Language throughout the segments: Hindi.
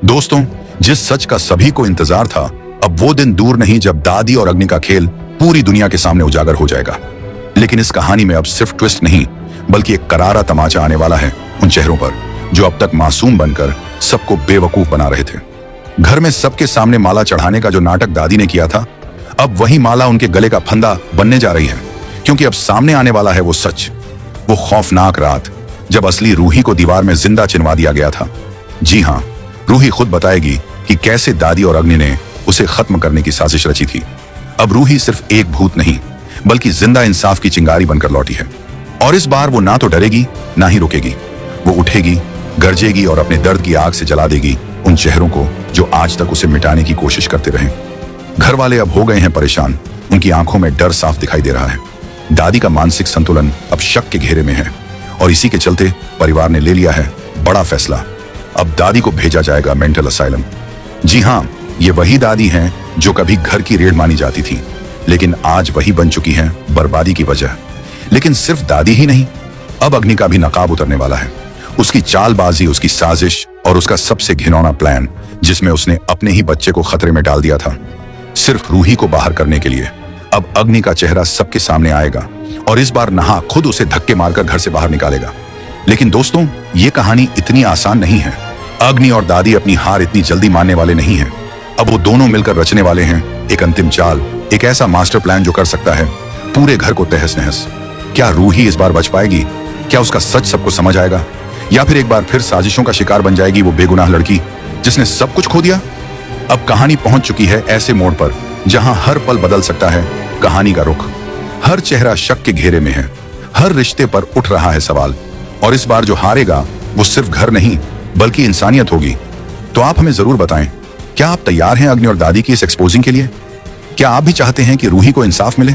दोस्तों, जिस सच का सभी को इंतजार था, अब वो दिन दूर नहीं जब दादी और अग्नि का खेल पूरी दुनिया के सामने उजागर हो जाएगा। लेकिन इस कहानी में अब सिर्फ ट्विस्ट नहीं, बल्कि एक करारा तमाचा आने वाला है उन चेहरों पर जो अब तक मासूम बनकर सबको बेवकूफ बना रहे थे। घर में सबके सामने माला चढ़ाने का जो नाटक दादी ने किया था, अब वही माला उनके गले का फंदा बनने जा रही है। क्योंकि अब सामने आने वाला है वो सच, वो खौफनाक रात जब असली रूही को दीवार में जिंदा चिनवा दिया गया था। जी हाँ, रूही खुद बताएगी कि कैसे दादी और अग्नि ने उसे खत्म करने की साजिश रची थी। अब रूही सिर्फ एक भूत नहीं, बल्कि जिंदा इंसाफ की चिंगारी बनकर लौटी है। और इस बार वो ना तो डरेगी ना ही रुकेगी। वो उठेगी, गरजेगी और अपने दर्द की आग से जला देगी उन चेहरों को जो आज तक उसे मिटाने की कोशिश करते रहे। घर वाले अब हो गए हैं परेशान, उनकी आंखों में डर साफ दिखाई दे रहा है। दादी का मानसिक संतुलन अब शक के घेरे में है और इसी के चलते परिवार ने ले लिया है बड़ा फैसला। अब दादी को भेजा जाएगा मेंटल असाइलम। जी हाँ, ये वही दादी हैं जो कभी घर की रेड मानी जाती थी, लेकिन आज वही बन चुकी हैं बर्बादी की वजह। लेकिन सिर्फ दादी ही नहीं, अब अग्नि का भी नकाब उतरने वाला है। उसकी चालबाजी, उसकी साजिश और उसका सबसे घिनौना प्लान, जिसमें उसने अपने ही बच्चे को खतरे में डाल दिया था सिर्फ रूही को बाहर करने के लिए। अब अग्नि का चेहरा सबके सामने आएगा और इस बार नहा खुद उसे धक्के मारकर घर से बाहर निकालेगा। लेकिन दोस्तों, ये कहानी इतनी आसान नहीं है। अग्नि और दादी अपनी हार इतनी जल्दी मानने वाले नहीं हैं। अब वो दोनों मिलकर रचने वाले हैं एक अंतिम चाल, एक ऐसा मास्टर प्लान जो कर सकता है पूरे घर को तहस नहस। क्या रूही इस बार बच पाएगी? क्या उसका सच सबको समझ आएगा? या फिर एक बार फिर साजिशों का शिकार बन जाएगी वो बेगुनाह लड़की जिसने सब कुछ खो दिया? अब कहानी पहुंच चुकी है ऐसे मोड़ पर जहां हर पल बदल सकता है कहानी का रुख। हर चेहरा शक के घेरे में है, हर रिश्ते पर उठ रहा है सवाल। और इस बार जो हारेगा वो सिर्फ घर नहीं, बल्कि इंसानियत होगी। तो आप हमें जरूर बताएं, क्या आप तैयार हैं अग्नि और दादी की इस एक्सपोजिंग के लिए? क्या आप भी चाहते हैं कि रूही को इंसाफ मिले?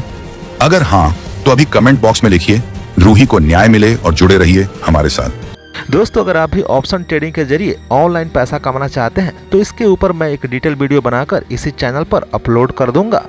अगर हाँ, तो अभी कमेंट बॉक्स में लिखिए रूही को न्याय मिले और जुड़े रहिए हमारे साथ। दोस्तों, अगर आप भी ऑप्शन ट्रेडिंग के जरिए ऑनलाइन पैसा कमाना चाहते हैं तो इसके ऊपर मैं एक डिटेल वीडियो बनाकर इसी चैनल पर अपलोड कर दूंगा।